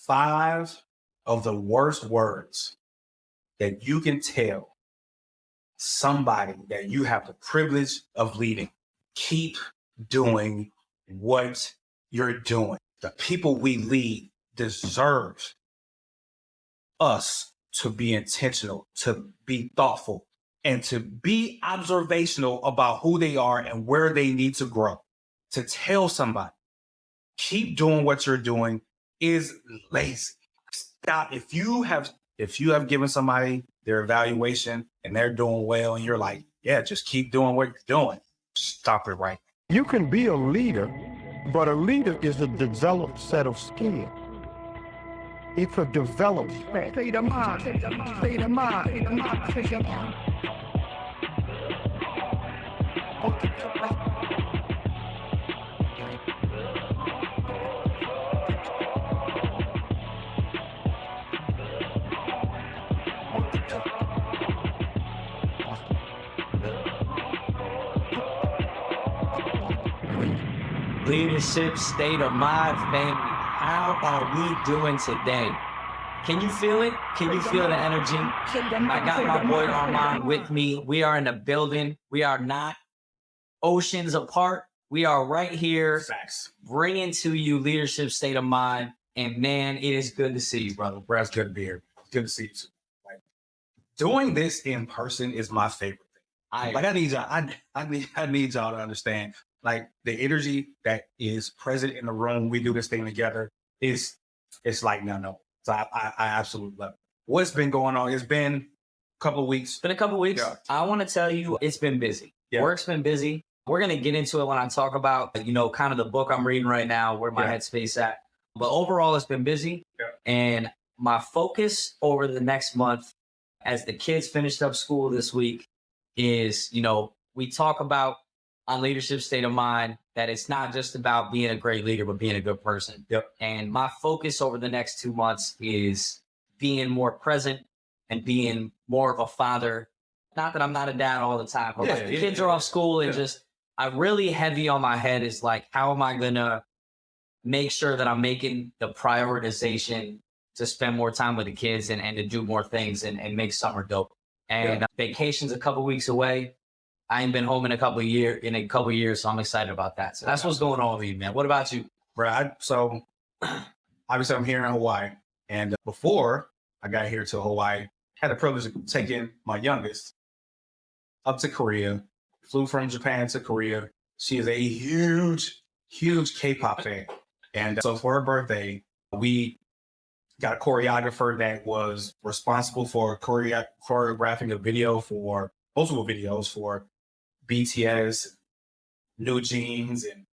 5 of the worst words that you can tell somebody that you have the privilege of leading. Keep doing what you're doing. The people we lead deserve us to be intentional, to be thoughtful, and to be observational about who they are and where they need to grow. To tell somebody, keep doing what you're doing is lazy. Stop. If you have given somebody their evaluation and they're doing well and you're like, yeah, just keep doing what you're doing, stop it right now. You can be a leader, but a leader is a developed set of skills. It's a developed state of mind, state of mind, state of mind, state of mind, state of mind. Leadership state of mind, family. How are we doing today? Can you feel it? Can you feel the energy? I got my boy Armand with me. We are in the building. We are not oceans apart. We are right here. Facts. Bringing to you leadership state of mind. And man, it is good to see you, brother. Bro, it's good to be here. Good to see you too. Like, doing this in person is my favorite thing. I need y'all to understand. Like the energy that is present in the room, we do this thing together. It's like no. So I absolutely love it. What's been going on? It's been a couple of weeks. It's been a couple of weeks. Yeah. I want to tell you, it's been busy. Yeah. Work's been busy. We're going to get into it when I talk about, kind of the book I'm reading right now, where my headspace at. But overall, it's been busy. Yeah. And my focus over the next month, as the kids finished up school this week, is, we talk about on Leadership State of Mind that it's not just about being a great leader, but being a good person. Yep. And my focus over the next 2 months is being more present and being more of a father. Not that I'm not a dad all the time, but the kids are off school and just, I'm really heavy on my head is like, how am I going to make sure that I'm making the prioritization to spend more time with the kids and to do more things and make summer dope. And vacation's a couple weeks away. I ain't been home in a couple of years, so I'm excited about that. So that's what's going on with you, man. What about you? Brad, so obviously I'm here in Hawaii. And before I got here to Hawaii, I had the privilege of taking my youngest up to Korea, flew from Japan to Korea. She is a huge K-pop fan. And so for her birthday, we got a choreographer that was responsible for choreographing a video for multiple videos for BTS, New Jeans, and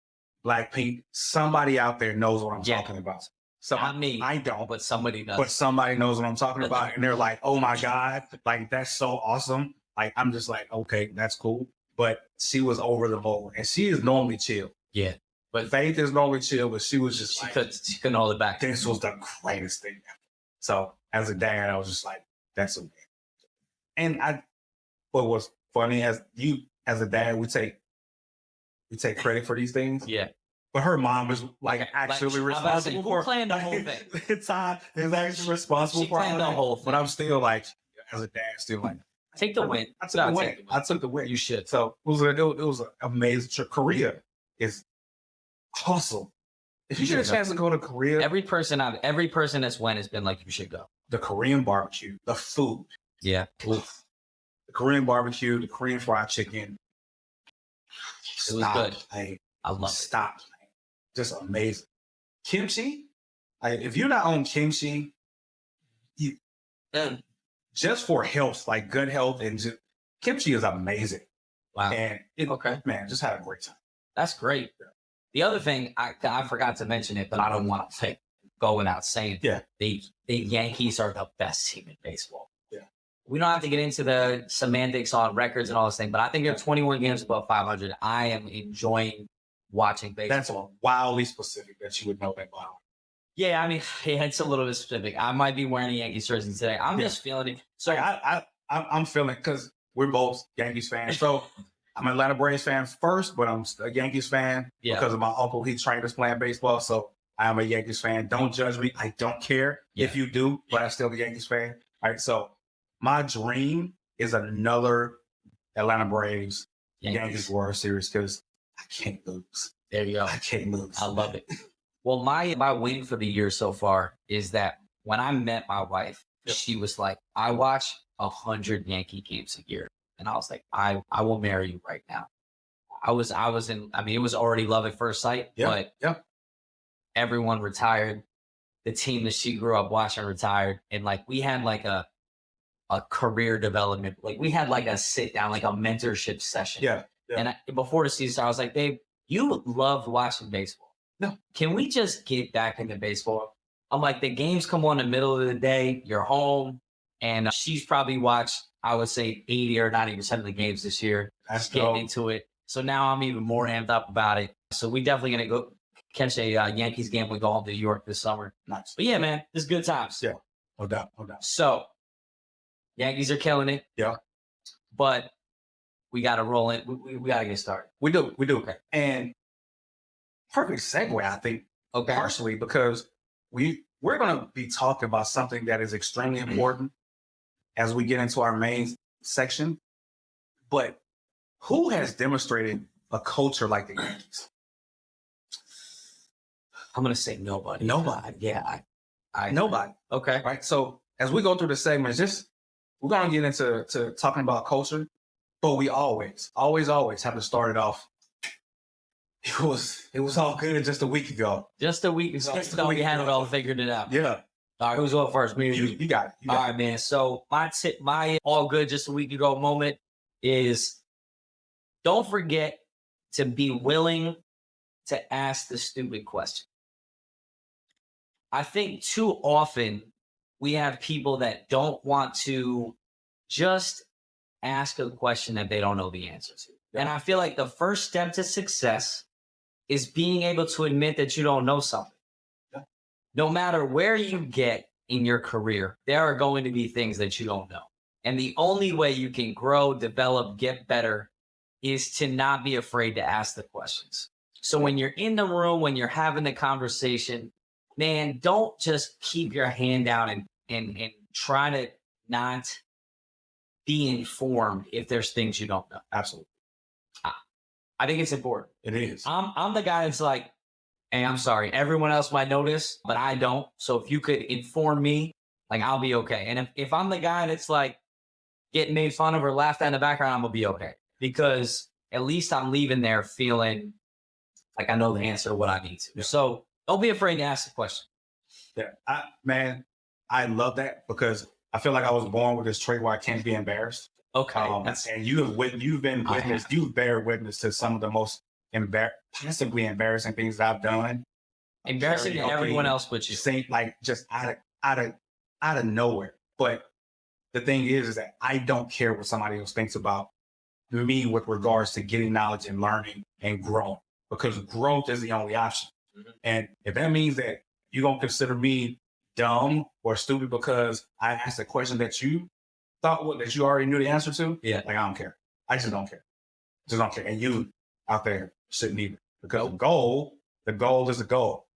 Blackpink. Somebody out there knows what I'm talking about. So not me. I don't. But somebody does. But somebody knows what I'm talking about. And they're like, oh my God, like that's so awesome. Like, I'm just like, okay, that's cool. But she was over the moon. And she is normally chill. Yeah. But Faith is normally chill, but she was just she couldn't hold it back. This was the greatest thing ever. So as a dad, I was just like, that's amazing. And what was funny as a dad, we take credit for these things. Yeah. But her mom is like actually responsible for playing the whole thing. Ty is actually responsible for the whole thing. But I'm still like, as a dad, still like, take the win. I took the win. I took the win. You should. So it was an amazing trip. Korea is awesome. If you get a chance to go to Korea, every person that's went has been like, you should go. The Korean barbecue, the food. Yeah. Oof. The Korean barbecue, the Korean fried chicken. It was good. I love it. Stop. Just amazing. Kimchi. If you're not on kimchi, just for health, like good health, and just, kimchi is amazing. Wow. And man, just had a great time. That's great. The other thing, I forgot to mention it, but I don't want to go without saying. Yeah. The Yankees are the best team in baseball. Yeah. We don't have to get into the semantics on records and all this thing, but I think they're 21 games above 500. I am enjoying watching baseball. That's wildly specific that you would know that wow. Yeah, I mean, it's a little bit specific. I might be wearing a Yankees jersey today. I'm just feeling it. So I'm feeling it because we're both Yankees fans. So I'm an Atlanta Braves fan first, but I'm a Yankees fan because of my uncle. He trained us playing baseball. So I am a Yankees fan. Don't judge me. I don't care if you do, but I'm still a Yankees fan. All right. So my dream is another Atlanta Braves Yankees World Series because I can't lose. There you go. I can't lose. I love it. Well, my win for the year so far is that when I met my wife, she was like, I watch 100 Yankee games a year. And I was like, I will marry you right now. I was in, I mean, it was already love at first sight, but everyone retired. The team that she grew up watching retired. And like, we had like a career development, like we had like a sit down, like a mentorship session. And before the season started, I was like, babe, you loved watching baseball. No. Can we just get back into baseball? I'm like, the games come on in the middle of the day, you're home. And she's probably watched, I would say 80 or 90% of the games this year. That's getting dope. into it. So now I'm even more amped up about it. So we definitely going to go catch a Yankees game when we go home to New York this summer. Nice. But yeah, man, it's good times. Yeah. No doubt. No doubt. So Yankees are killing it. Yeah. But we got to roll in. We got to get started. We do. Okay. And perfect segue, I think, Okay. partially because we're going to be talking about something that is extremely important as we get into our main section. But who has demonstrated a culture like the Yankees? I'm going to say nobody. Nobody. Yeah. I Nobody. Okay. Right. So as we go through the segments, we're going to get into talking about culture, but we always have to start it off. It was all good just a week ago. Just a week ago, we had it all figured it out. Yeah. All right, who's going first? Me or you? You got it. All right, man. So my all good just a week ago moment is don't forget to be willing to ask the stupid question. I think too often we have people that don't want to just ask a question that they don't know the answer to. Yeah. And I feel like the first step to success is being able to admit that you don't know something. Yeah. No matter where you get in your career, there are going to be things that you don't know. And the only way you can grow, develop, get better is to not be afraid to ask the questions. So when you're in the room, when you're having the conversation, man, don't just keep your hand down and try to not be informed if there's things you don't know. Absolutely. I think it's important. It is. I'm the guy that's like, hey, I'm sorry. Everyone else might know this, but I don't. So if you could inform me, like I'll be okay. And if I'm the guy that's like getting made fun of or laughed at in the background, I'm gonna be okay. Because at least I'm leaving there feeling like I know the answer to what I need to. Yeah. So don't be afraid to ask the question. Yeah. I love that because I feel like I was born with this trait where I can't be embarrassed. Okay. And you've bear witness to some of the most possibly embarrassing things that I've done. Embarrassing to everyone else but you. Seem like just out of nowhere. But the thing is that I don't care what somebody else thinks about me with regards to getting knowledge and learning and growing, because growth is the only option. Mm-hmm. And if that means that you're gonna consider me dumb or stupid because I asked a question that you thought that you already knew the answer to, yeah, like I don't care. I just don't care. Just don't care. And you out there shouldn't either, because the goal is the goal.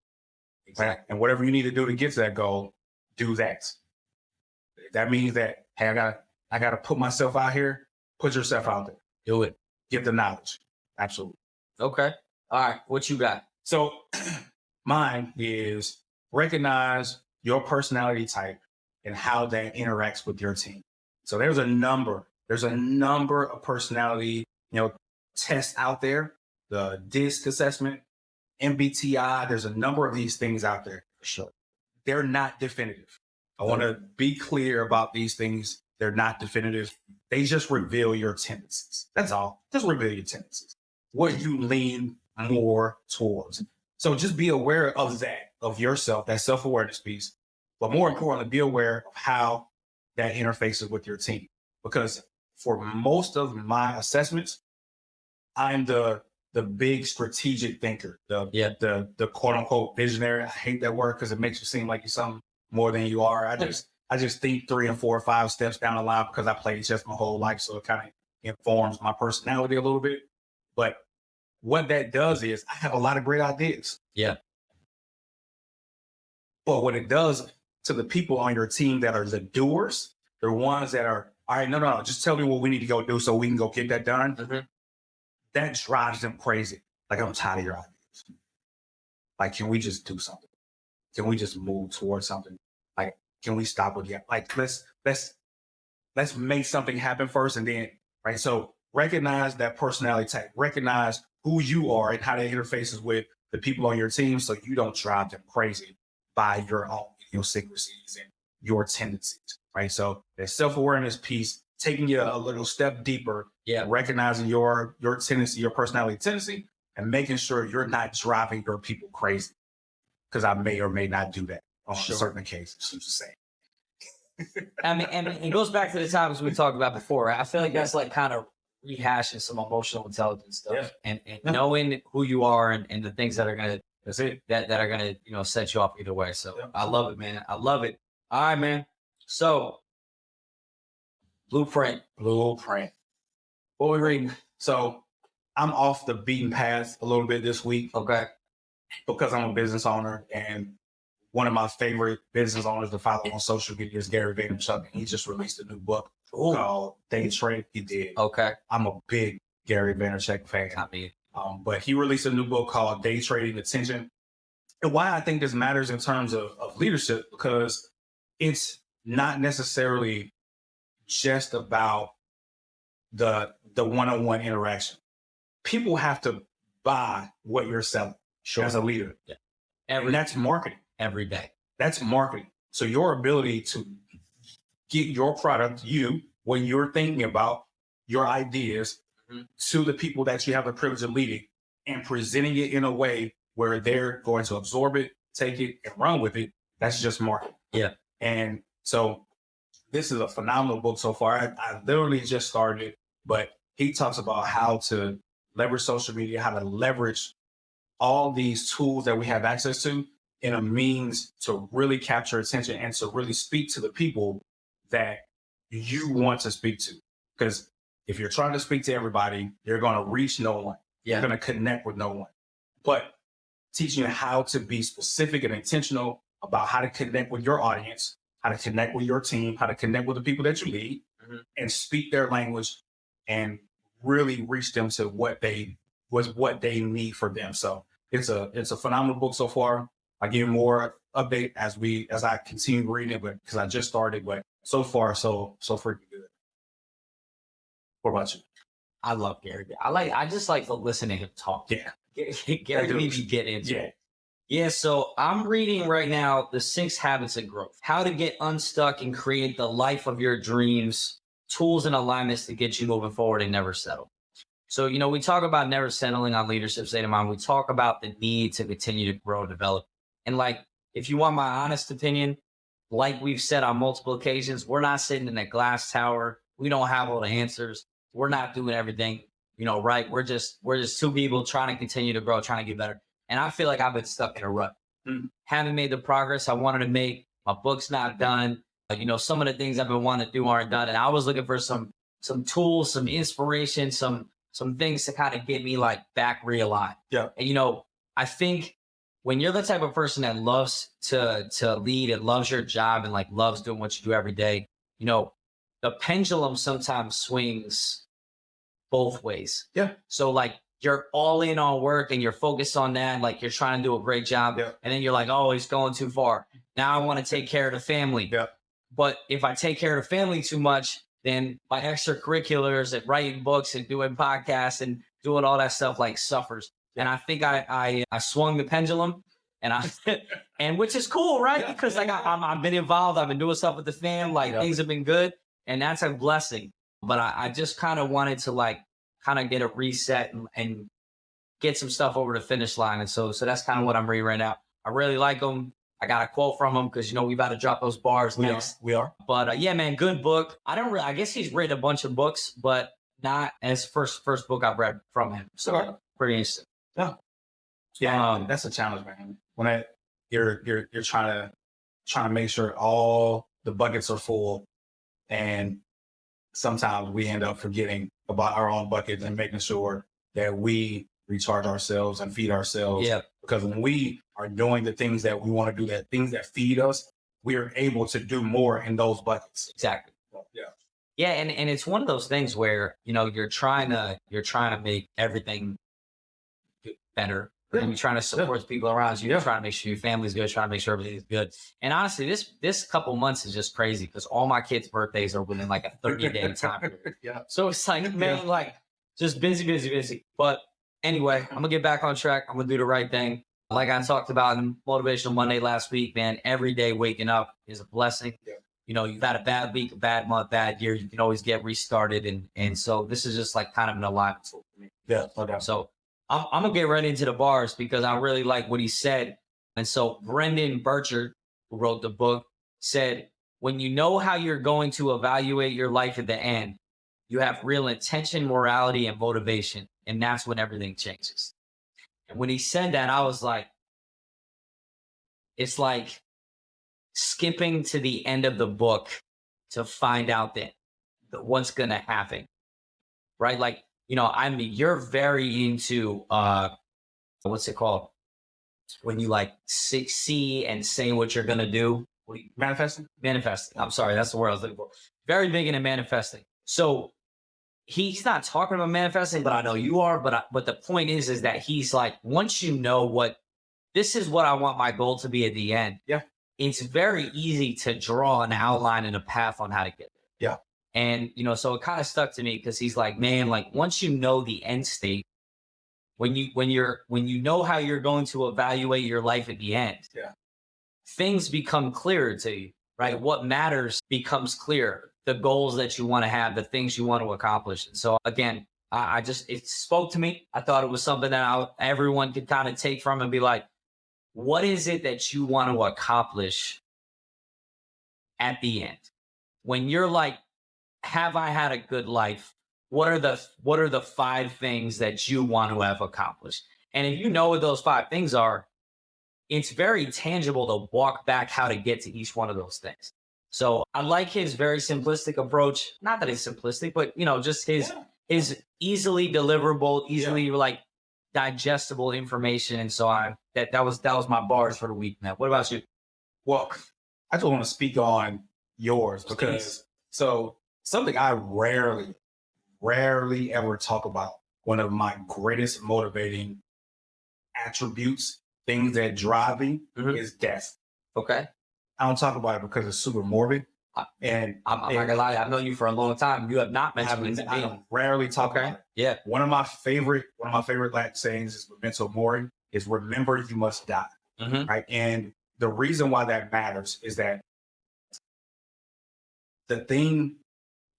Exactly. Right? And whatever you need to do to get to that goal, do that. That means that, hey, I gotta put myself out here. Put yourself out there. Do it. Get the knowledge. Absolutely. Okay. All right. What you got? So mine is recognize your personality type and how that interacts with your team. So there's a number of personality, tests out there, the DISC assessment, MBTI. There's a number of these things out there. Sure. They're not definitive. I want to be clear about these things. They're not definitive. They just reveal your tendencies. That's all. Just reveal your tendencies. What you lean more towards. So just be aware of that, of yourself, that self-awareness piece. But more importantly, be aware of how that interfaces with your team. Because for most of my assessments, I'm the big strategic thinker, the quote unquote visionary. I hate that word because it makes you seem like you're something more than you are. I just think 3 and 4 or 5 steps down the line because I played chess my whole life. So it kind of informs my personality a little bit. But what that does is I have a lot of great ideas. Yeah. But what it does to the people on your team that are the doers, the ones that are, all right, no, just tell me what we need to go do so we can go get that done. Mhm. That drives them crazy. Like, I'm tired of your ideas. Like, can we just do something? Can we just move towards something? Like, can we stop with that? Like, let's make something happen first, and then, right? So recognize that personality type, recognize who you are and how that interfaces with the people on your team, so you don't drive them crazy by your own idiosyncrasies and your tendencies, right? So that self-awareness piece, taking you a little step deeper, recognizing your tendency, your personality tendency, and making sure you're not driving your people crazy. Because I may or may not do that on certain occasions. I'm just saying. I mean, and it goes back to the topics we talked about before. Right? I feel like that's like kind of rehashing some emotional intelligence stuff, and knowing who you are and the things that are gonna that are gonna set you off either way. So I love it, man. I love it. All right, man. So blueprint. What we reading? So I'm off the beaten path a little bit this week. Okay. Because I'm a business owner, and one of my favorite business owners to follow on social media is Gary Vaynerchuk, and he just released a new book called Day Trade. He did. Okay. I'm a big Gary Vaynerchuk fan. I mean, but he released a new book called Day Trading Attention. And why I think this matters in terms of leadership, because it's not necessarily just about the one-on-one interaction. People have to buy what you're selling as a leader. Yeah. And that's marketing. Every day. That's marketing. So your ability to get your product, when you're thinking about your ideas to the people that you have the privilege of leading, and presenting it in a way where they're going to absorb it, take it, and run with it, that's just marketing. Yeah. And so this is a phenomenal book so far. I literally just started it, but he talks about how to leverage social media, how to leverage all these tools that we have access to in a means to really capture attention and to really speak to the people that you want to speak to. Because if you're trying to speak to everybody, you're going to reach no one. You're going to connect with no one. But teaching you how to be specific and intentional about how to connect with your audience, how to connect with your team, how to connect with the people that you lead, and speak their language and really reach them to what they need for them. So it's a phenomenal book so far. I give you more update as I continue reading it, but because I just started, but so far so freaking good. What about you? I love Gary. I just like to listen to him talk. Yeah. Gary needs to get into it. Yeah, so I'm reading right now The 6 Habits of Growth. How to get unstuck and create the life of your dreams, tools and alignments to get you moving forward and never settle. So, we talk about never settling on leadership state of mind. We talk about the need to continue to grow and develop. And if you want my honest opinion, like we've said on multiple occasions, we're not sitting in a glass tower. We don't have all the answers. We're not doing everything, right. We're just two people trying to continue to grow, trying to get better. And I feel like I've been stuck in a rut. Haven't made the progress I wanted to make. My book's not done. Some of the things I've been wanting to do aren't done. And I was looking for some tools, some inspiration, some things to kind of get me back realigned. Yeah. And I think when you're the type of person that loves to lead and loves your job and loves doing what you do every day, the pendulum sometimes swings both ways. Yeah. So you're all in on work and you're focused on that. You're trying to do a great job. Yeah. And then you're like, oh, it's going too far. Now I want to take care of the family. Yeah. But if I take care of the family too much, then my extracurriculars and writing books and doing podcasts and doing all that stuff suffers. And I think I swung the pendulum, and which is cool, right? Yeah. Because I've been involved. I've been doing stuff with the fam. Things have been good, and that's a blessing. But I just kind of wanted to kind of get a reset and get some stuff over the finish line. And so that's kind of what I'm reading right now. I really like them. I got a quote from him because we about to drop those bars next. We are. But yeah, man, good book. I guess he's written a bunch of books, but not as first book I've read from him. So pretty interesting. Yeah, that's a challenge, man. When you're trying to make sure all the buckets are full, and sometimes we end up forgetting about our own buckets and making sure that we recharge ourselves and feed ourselves because when we are doing the things that we want to do, that things that feed us, we are able to do more in those buckets. Exactly. Yeah. Yeah, and it's one of those things where, you know, you're trying to make everything better. And you're trying to support the people around you. You're trying to make sure your family's good, trying to make sure everything's good. And honestly, this couple months is just crazy because all my kids' birthdays are within like a 30-day time period. Yeah. So it's like, man, like just busy, busy, busy. But anyway, I'm gonna get back on track. I'm gonna do the right thing. Like I talked about in Motivational Monday last week, man, every day waking up is a blessing. Yeah. You know, you've had a bad week, a bad month, bad year. You can always get restarted. And so this is just like kind of an alignment tool for me. Yeah. No doubt. So I'm going to get right into the bars because I really like what he said. And so Brendan Burchard, who wrote the book, said, when you know how you're going to evaluate your life at the end, you have real intention, morality, and motivation. And that's when everything changes. And when he said that, I was like, it's like skipping to the end of the book to find out that what's going to happen, right? Like, you know, I mean, you're very into, what's it called? When you like see and say what you're going to do. What do you, Manifesting? manifesting. I'm sorry. That's the word I was looking for. Very big into manifesting. So he's not talking about manifesting, but I know you are. But the point is that he's like, once you know what, this is what I want my goal to be at the end. Yeah. It's very easy to draw an outline and a path on how to get there. Yeah. And, you know, so it kind of stuck to me because he's like, man, like once you know the end state, when you know how you're going to evaluate your life at the end, yeah, things become clearer to you, right? What matters becomes clear. The goals that you want to have, the things you want to accomplish. And so again, it spoke to me. I thought it was something that everyone could kind of take from and be like, what is it that you want to accomplish at the end? When you're like, have I had a good life? What are the 5 things that you want to have accomplished? And if you know what those 5 things are, it's very tangible to walk back how to get to each one of those things. So I like his very simplistic approach. Not that it's simplistic, but you know, just his easily deliverable, easily like digestible information. And so that was my bars for the week, man. What about you? Well, I just want to speak on yours because so something I rarely ever talk about. One of my greatest motivating attributes, things that drive me, is death. Okay. I don't talk about it because it's super morbid. And I'm not gonna lie, I've known you for a long time. You have not mentioned it. I rarely talk about it. Yeah. One of my favorite Latin sayings is memento mori, is remember you must die. Mm-hmm. Right. And the reason why that matters is that the thing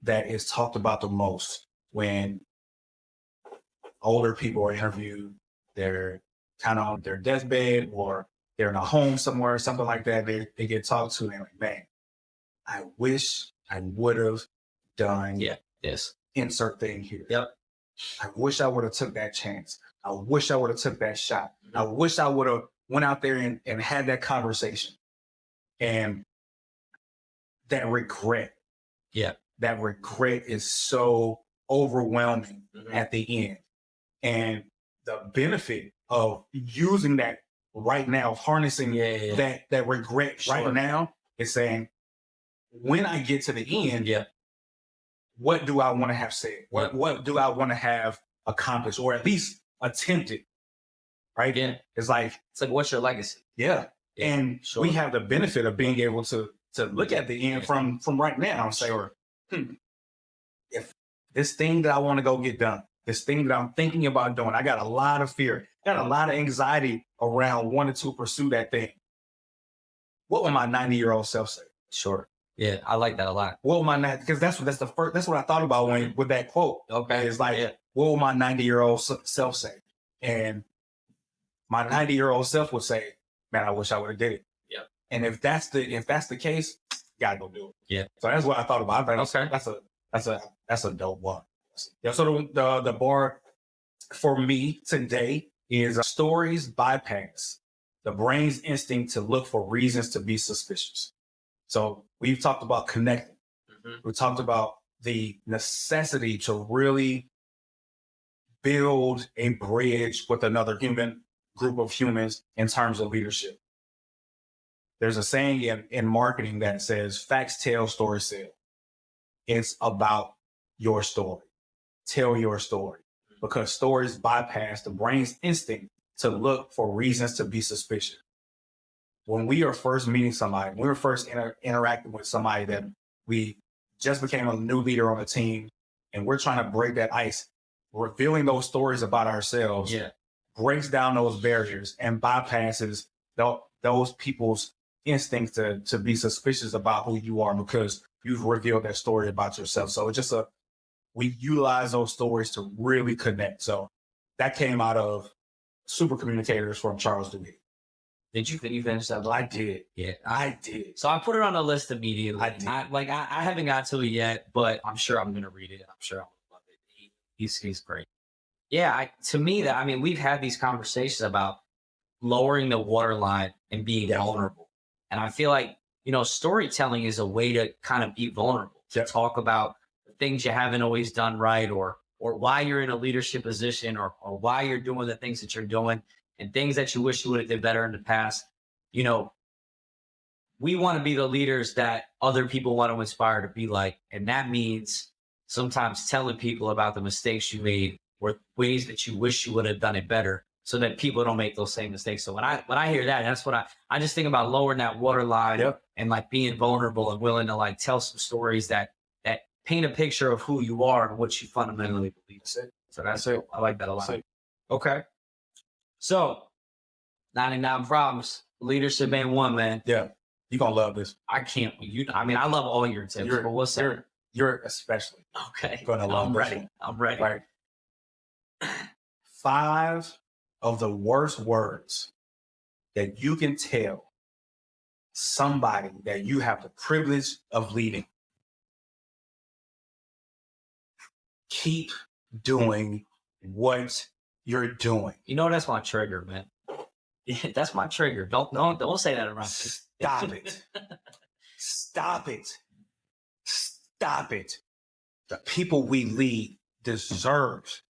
that is talked about the most when older people are interviewed, they're kind of on their deathbed or they're in a home somewhere, something like that. They get talked to and they're like, man, I wish I would have done insert thing here. Yep. I wish I would have took that chance. I wish I would have took that shot. I wish I would have went out there and had that conversation. And that regret. Yeah. That regret is so overwhelming at the end. And the benefit of using that right now, harnessing that regret right now is saying, when I get to the end, what do I want to have said? What do I want to have accomplished or at least attempted? Right? Yeah. It's like, what's your legacy? Yeah. And we have the benefit of being able to look at the end from right now and say, if this thing that I want to go get done, this thing that I'm thinking about doing, I got a lot of fear, got a lot of anxiety around wanting to pursue that thing. What would my 90-year-old self say? Sure. Yeah, I like that a lot. What would my because that's what I thought about with that quote. Okay. It's like, what would my 90-year-old self say? And my 90-year-old self would say, man, I wish I would have did it. Yeah. And if that's the case, gotta go do it. Yeah. So that's what I thought about. I thought that's a dope one. Yeah. So the bar for me today is stories bypass the brain's instinct to look for reasons to be suspicious. So we've talked about connecting. We talked about the necessity to really build a bridge with another human group of humans in terms of leadership. There's a saying in marketing that says facts tell, stories sell. It's about your story. Tell your story, because stories bypass the brain's instinct to look for reasons to be suspicious. When we are first meeting somebody, when we were first interacting with somebody that we just became a new leader on the team, and we're trying to break that ice, revealing those stories about ourselves breaks down those barriers and bypasses those people's instincts to be suspicious about who you are, because you've revealed that story about yourself. So it's just we utilize those stories to really connect. So that came out of Super Communicators from Charles Duhigg. Did you finish that book? I did. Yeah, I did. So I put it on the list immediately. I did. I haven't got to it yet, but I'm sure I'm going to read it. I'm sure I'm going to love it. He's great. Yeah, to me, we've had these conversations about lowering the waterline and being vulnerable. And I feel like, storytelling is a way to kind of be vulnerable, to talk about the things you haven't always done right, or why you're in a leadership position, or why you're doing the things that you're doing, and things that you wish you would have did better in the past. We want to be the leaders that other people want to inspire to be like. And that means sometimes telling people about the mistakes you made or ways that you wish you would have done it better, so that people don't make those same mistakes. So when I hear that, that's what I just think about, lowering that waterline and like being vulnerable and willing to like tell some stories that paint a picture of who you are and what you fundamentally believe. So that's it. I like that a lot. Okay. So 99 problems. Leadership ain't one, man. Yeah. You're going to love this. I can't. I love all your tips. But what's that? You're especially going to love this one. I'm ready. Right. 5 of the worst words that you can tell somebody that you have the privilege of leading. Keep doing what you're doing. That's my trigger, man. Yeah, that's my trigger. Don't say that around me. Stop it. Stop it. Stop it. The people we lead deserve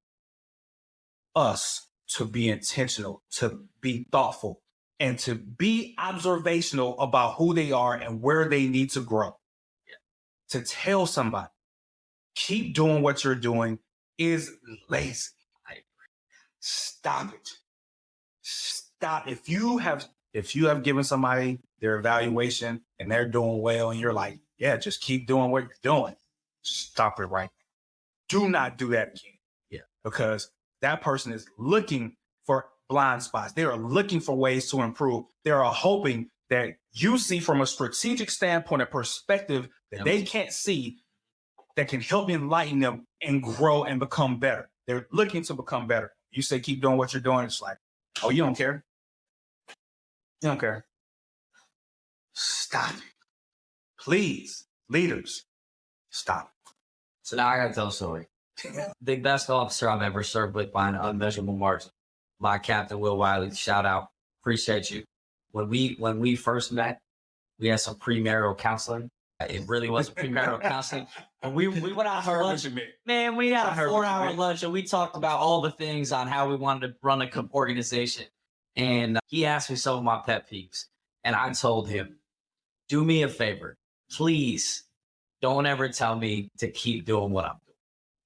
us to be intentional, to be thoughtful, and to be observational about who they are and where they need to grow. To tell somebody, keep doing what you're doing, is lazy. Stop it. Stop. If you have given somebody their evaluation and they're doing well, and you're like, yeah, just keep doing what you're doing, stop it right now. Do not do that again. Yeah. Because that person is looking for blind spots. They are looking for ways to improve. They are hoping that you see from a strategic standpoint, a perspective that they can't see, that can help enlighten them and grow and become better. They're looking to become better. You say, keep doing what you're doing. It's like, oh, you don't care? You don't care. Stop it. Please, leaders, stop it. So now I got to tell a story. The best officer I've ever served with by an unmeasurable margin, my captain, Will Wiley, shout out. Appreciate you. When we first met, we had some premarital counseling. It really was premarital counseling. And we went out for lunch. Man, we had a 4-hour lunch, and we talked about all the things on how we wanted to run a organization. And he asked me some of my pet peeves. And I told him, do me a favor, please don't ever tell me to keep doing what I'm doing.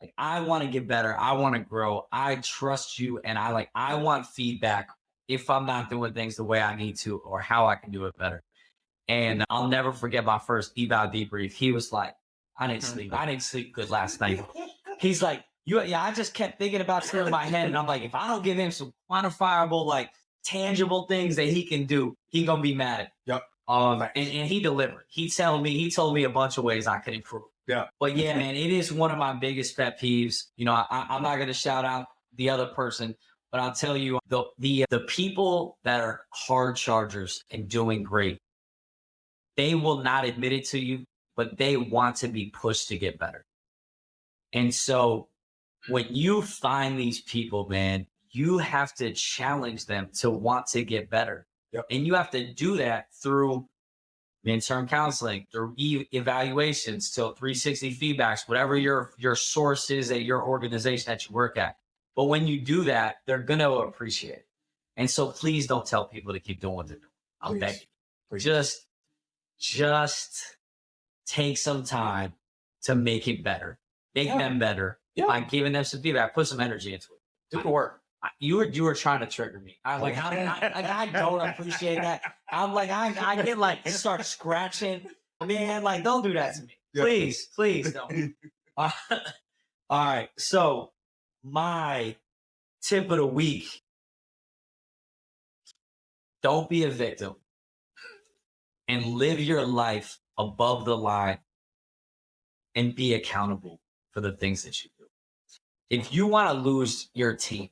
Like, I want to get better. I want to grow. I trust you. And I want feedback if I'm not doing things the way I need to, or how I can do it better. And I'll never forget my first eval debrief. He was like, I didn't sleep good last night. He's like, I just kept thinking about it in my head. And I'm like, if I don't give him some quantifiable, like tangible things that he can do, he gonna be mad at me. Yep. And he delivered. He told me a bunch of ways I could improve. Yeah. But yeah, man, it is one of my biggest pet peeves. I'm not going to shout out the other person, but I'll tell you, the people that are hard chargers and doing great, they will not admit it to you, but they want to be pushed to get better. And so when you find these people, man, you have to challenge them to want to get better. Yep. And you have to do that through midterm counseling, through evaluations, till 360 feedbacks, whatever your source is at your organization that you work at. But when you do that, they're going to appreciate it. And so please don't tell people to keep doing what they're doing. I'll Please. beg you. Please. Just take some time to make it better. Make them better by giving them some feedback. Put some energy into it. Do the work. You were trying to trigger me. I was like, I don't appreciate that. I'm like, I get like start scratching. Man, like, don't do that to me. Yeah. Please don't. All right. So my tip of the week: don't be a victim and live your life above the line and be accountable for the things that you do. If you want to lose your team,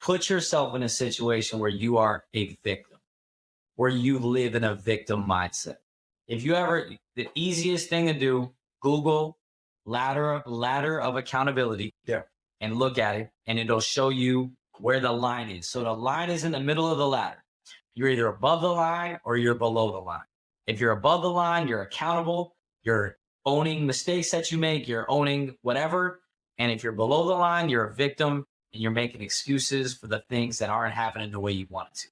put yourself in a situation where you are a victim, where you live in a victim mindset. If you ever, the easiest thing to do, Google ladder of accountability, and look at it, and it'll show you where the line is. So the line is in the middle of the ladder. You're either above the line or you're below the line. If you're above the line, you're accountable. You're owning mistakes that you make. You're owning whatever. And if you're below the line, you're a victim and you're making excuses for the things that aren't happening the way you want it to.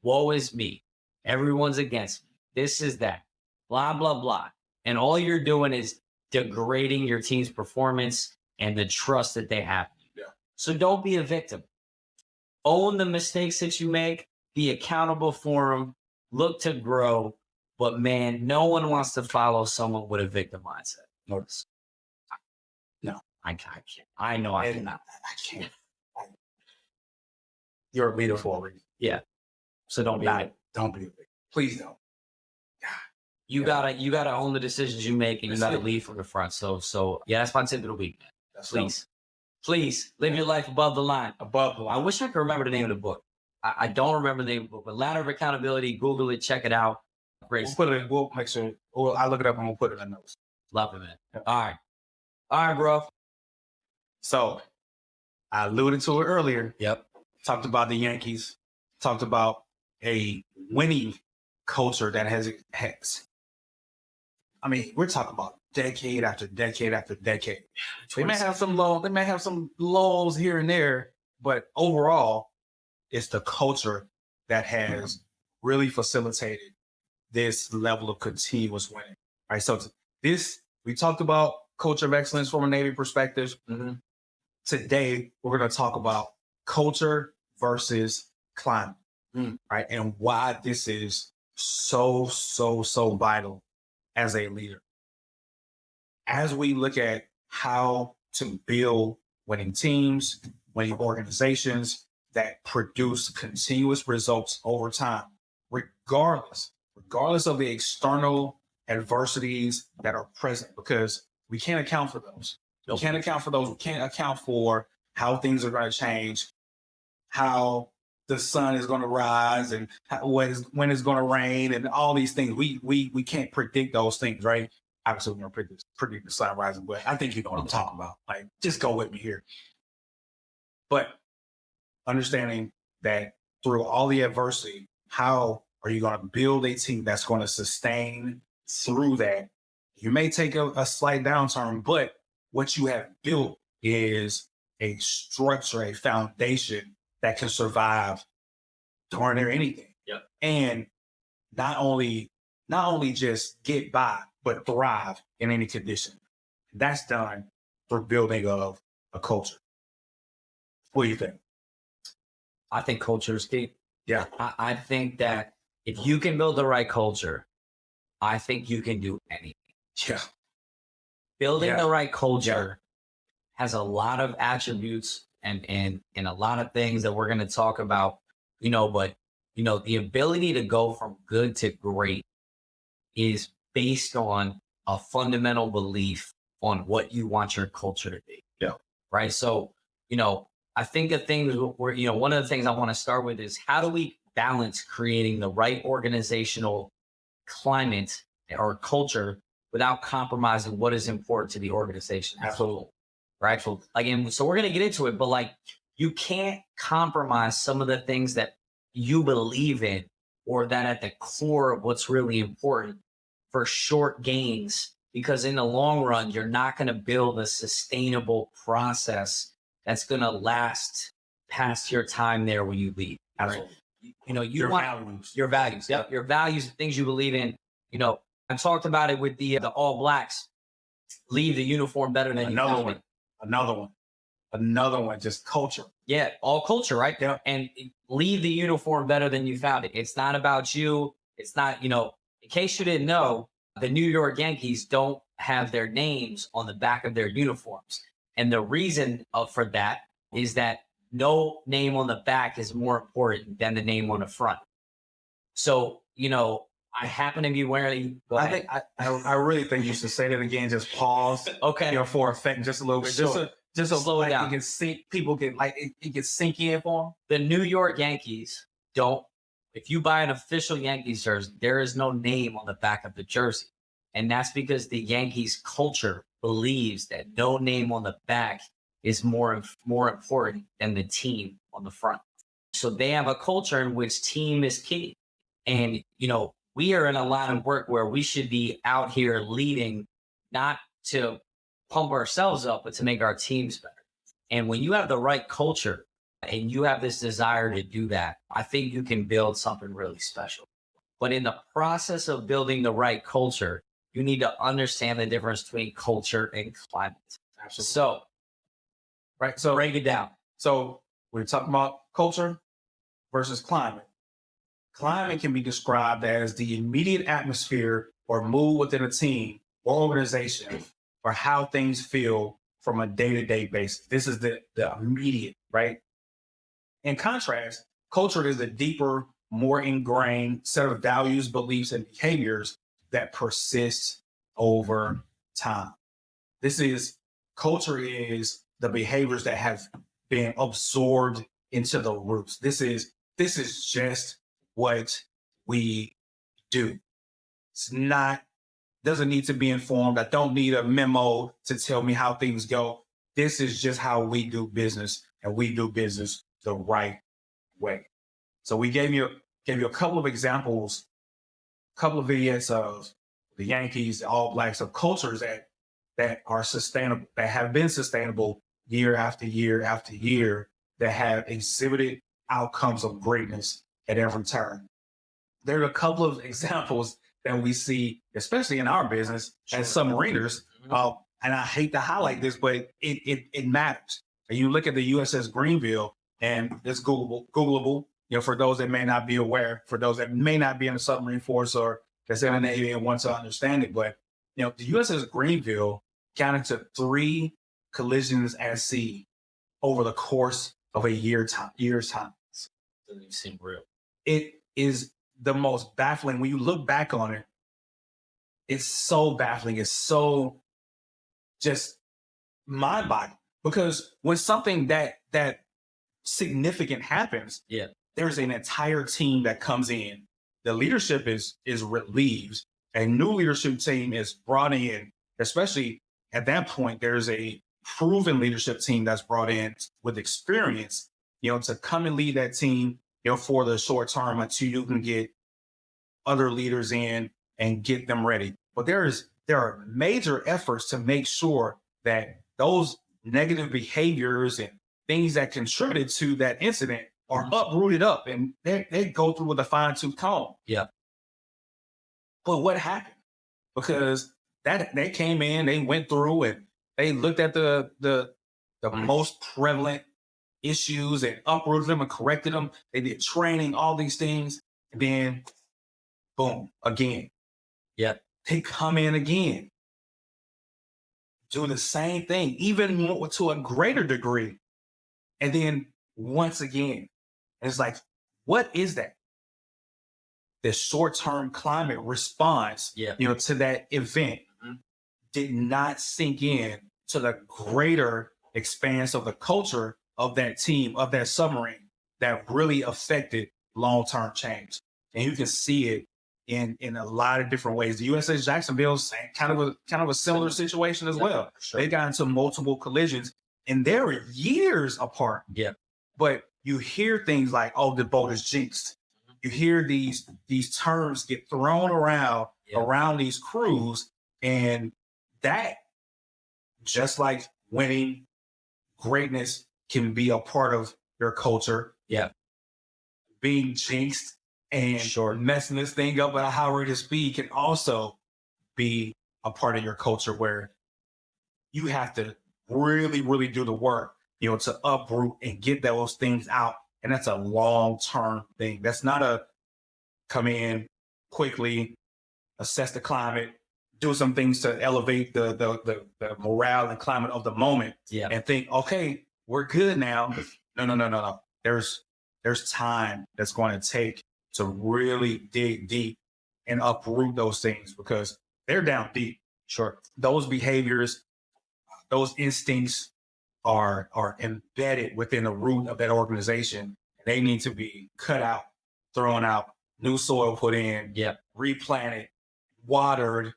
Woe is me. Everyone's against me. This is that. Blah, blah, blah. And all you're doing is degrading your team's performance and the trust that they have. Yeah. So don't be a victim. Own the mistakes that you make. Be accountable for them. Look to grow. But man, no one wants to follow someone with a victim mindset. Notice. No. I can't. I know I cannot. I can't. You're a leader for a reason. Yeah. So don't be a victim. Don't be a victim. Please don't. You gotta own the decisions you make, and you gotta lead from the front. So yeah, that's my tip of the week. Please live your life above the line. Above the line. I wish I could remember the name of the book. I don't remember the name of the book, but Ladder of Accountability. Google it, check it out. Great. We'll put it in. We'll make sure. I'll look it up and we'll put it in the notes. Love it, man. Yeah. All right, bro. So I alluded to it earlier. Yep. Talked about the Yankees. Talked about a winning culture that has. I mean, we're talking about decade after decade after decade. They may have some low. They may have some lows here and there, but overall, it's the culture that has really facilitated this level of continuous winning. All right. So we talked about culture of excellence from a Navy perspective. Mm-hmm. Today, we're going to talk about culture versus climate, right? And why this is so vital as a leader. As we look at how to build winning teams, winning organizations that produce continuous results over time, regardless of the external adversities that are present, because we can't account for those. We can't account for those. We can't account for how things are going to change, how the sun is going to rise, and when it's going to rain, and all these things. We can't predict those things, right? Obviously, we're going to predict the sun rising, but I think you know what I'm talking about. Like, just go with me here. But understanding that through all the adversity, how are you going to build a team that's going to sustain through that? You may take a slight downturn, but what you have built is a structure, a foundation that can survive darn near anything. Yep. And not only just get by, but thrive in any condition. That's done through building of a culture. What do you think? I think culture is key. Yeah. I think that if you can build the right culture, I think you can do anything. Yeah. Building the right culture has a lot of attributes and a lot of things that we're going to talk about, but the ability to go from good to great is based on a fundamental belief on what you want your culture to be. Yeah. Right. So, I think the things where, one of the things I want to start with is how do we balance creating the right organizational climate or culture without compromising what is important to the organization? Absolutely. Right. So again, so we're going to get into it, but you can't compromise some of the things that you believe in or that at the core of what's really important for short gains, because in the long run, you're not going to build a sustainable process that's going to last past your time there when you leave. Absolutely. Right? You know, you Your want values. your values. Yep. Your values, things you believe in. You know, I talked about it with the All Blacks. Leave the uniform better than you found it. Another one, just culture. Yeah, all culture, right? Yeah. And leave the uniform better than you found it. It's not about you. It's not, you know, in case you didn't know, the New York Yankees don't have their names on the back of their uniforms. And the reason for that is that no name on the back is more important than the name on the front. So, you know, I happen to be wearing. I really think you should say that again. Just pause. Okay. You know, for effect, just a little bit. Sure. Just Slow it like down. it can sink. People get like it can sink in for The New York Yankees don't. If you buy an official Yankees jersey, there is no name on the back of the jersey, and that's because the Yankees culture believes that no name on the back is more important than the team on the front. So they have a culture in which team is key, and you know we are in a line of work where we should be out here leading, not to pump ourselves up, but to make our teams better. And when you have the right culture and you have this desire to do that, I think you can build something really special. But in the process of building the right culture, you need to understand the difference between culture and climate. Absolutely. So, right. So break it down. So we're talking about culture versus climate. Climate can be described as the immediate atmosphere or mood within a team or organization, or how things feel from a day-to-day basis. This is the immediate, right? In contrast, culture is a deeper, more ingrained set of values, beliefs, and behaviors that persist over time. Culture is the behaviors that have been absorbed into the roots. This is just what we do. It's not, doesn't need to be informed. I don't need a memo to tell me how things go. This is just how we do business, and we do business the right way. So we gave you a couple of examples, a couple of vignettes of the Yankees, the All Blacks, of cultures that are sustainable, that have been sustainable year after year after year, that have exhibited outcomes of greatness at every turn. There are a couple of examples that we see, especially in our business as submariners. And I hate to highlight this, but it matters. And you look at the USS Greenville, and it's Googleable, you know, for those that may not be aware, for those that may not be in the submarine force or that's in the Navy and want to understand it. But, you know, the USS Greenville counted to 3 collisions at sea over the course of a year's time. Doesn't even seem real. It is the most baffling. When you look back on it, it's so baffling. It's so just mind-boggling, because when something that significant happens, there's an entire team that comes in. The leadership is relieved. A new leadership team is brought in, especially at that point. There's a proven leadership team that's brought in with experience, you know, to come and lead that team, you know, for the short term until you can get other leaders in and get them ready. But there are major efforts to make sure that those negative behaviors and things that contributed to that incident are uprooted up, and they go through with a fine-tooth comb. Yeah. But what happened? Because that they came in, they went through and they looked at the most prevalent issues and uprooted them and corrected them. They did training, all these things, and then boom, again. Yeah. They come in again, do the same thing, even more, to a greater degree. And then once again, it's like, what is that? The short-term climate response, you know, to that event did not sink in to the greater expanse of the culture of that team, of that submarine, that really affected long-term change. And you can see it in a lot of different ways. The USS Jacksonville's kind of a similar situation as well. Sure. They got into multiple collisions, and they were years apart. Yeah. But you hear things like, "Oh, the boat is jinxed." You hear these terms get thrown around these crews, and that, just like winning, greatness can be a part of your culture. Yeah. Being jinxed and messing this thing up at a high rate of speed can also be a part of your culture where you have to really, really do the work, to uproot and get those things out. And that's a long-term thing. That's not a come in quickly, assess the climate, do some things to elevate the morale and climate of the moment, and think, okay, we're good now. No. There's time that's going to take to really dig deep and uproot those things because they're down deep. Sure. Those behaviors, those instincts are embedded within the root of that organization. They need to be cut out, thrown out, new soil put in, replanted, watered,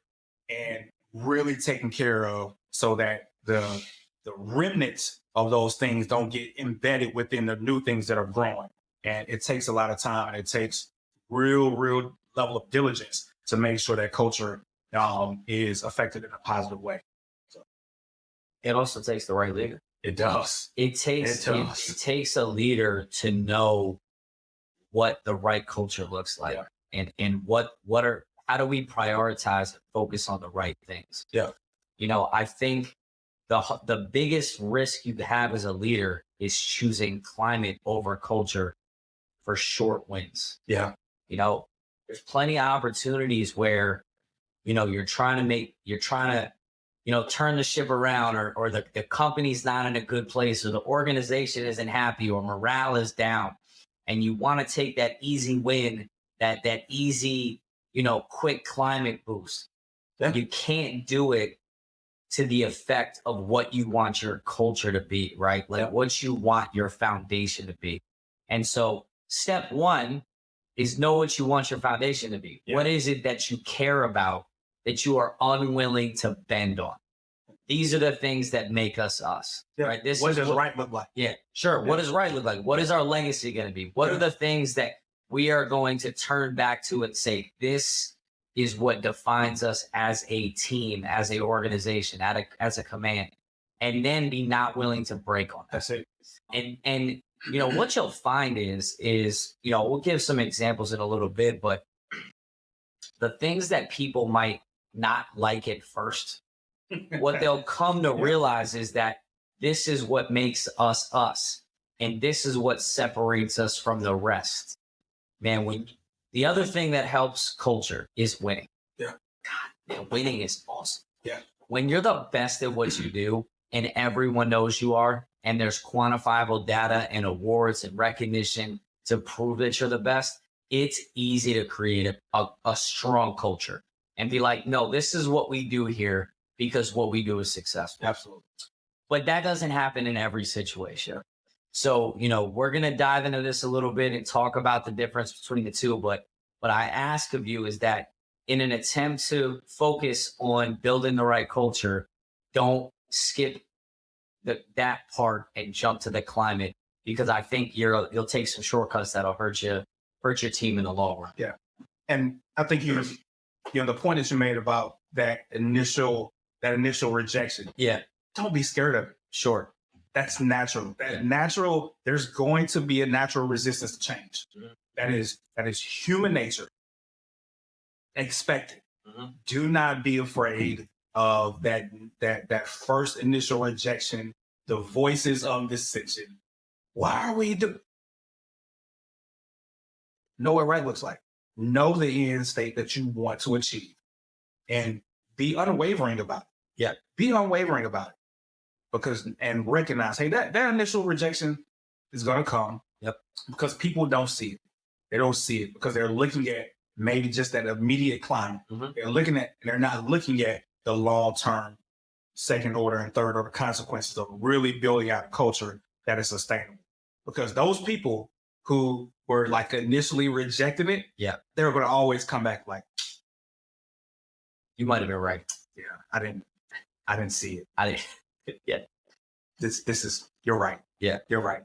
and really taken care of so that the remnants of those things don't get embedded within the new things that are growing. And it takes a lot of time, and it takes real level of diligence to make sure that culture is affected in a positive way. So it also takes the right leader. It does. It takes a leader to know what the right culture looks like, and how do we prioritize and focus on the right things? Yeah. I think the biggest risk you have as a leader is choosing climate over culture for short wins. Yeah. There's plenty of opportunities where, you're trying to turn the ship around, or the company's not in a good place, or the organization isn't happy, or morale is down. And you want to take that easy win, that easy, quick climate boost. Yeah. You can't do it to the effect of what you want your culture to be, right? Like what you want your foundation to be. And so step one is know what you want your foundation to be. Yeah. What is it that you care about that you are unwilling to bend on? These are the things that make us us, right? What does right look like? Yeah, sure. Yeah. What does right look like? What is our legacy going to be? What are the things that we are going to turn back to and say, this is what defines us as a team, as an organization, as a command, and then be not willing to break on that. That's it. And what you'll find is we'll give some examples in a little bit, but the things that people might not like at first, what they'll come to realize is that this is what makes us us, and this is what separates us from the rest. Man, the other thing that helps culture is winning. Yeah. God, man, winning is awesome. Yeah. When you're the best at what you do and everyone knows you are, and there's quantifiable data and awards and recognition to prove that you're the best, it's easy to create a strong culture and be like, no, this is what we do here because what we do is successful. Absolutely. But that doesn't happen in every situation. So, we're going to dive into this a little bit and talk about the difference between the two. But what I ask of you is that in an attempt to focus on building the right culture, don't skip that part and jump to the climate, because I think you'll take some shortcuts that'll hurt your team in the long run. Yeah. And I think the point that you made about that initial rejection. Yeah. Don't be scared of it. Sure. That's natural. Natural. There's going to be a natural resistance to change. Mm-hmm. That is human nature. Expect it. Mm-hmm. Do not be afraid of that first initial rejection, the voices of dissension. Why are we know what right looks like? Know the end state that you want to achieve, and be unwavering about it. Yeah. Be unwavering about it. And recognize, hey, that initial rejection is going to come. Yep. Because people don't see it. They don't see it because they're looking at maybe just that immediate climate. Mm-hmm. They're not looking at the long-term, second order and third order consequences of really building out a culture that is sustainable. Because those people who were like initially rejecting it, they're going to always come back like, you might have been right. Yeah, I didn't see it. I didn't. Yeah. This is, you're right. Yeah. You're right.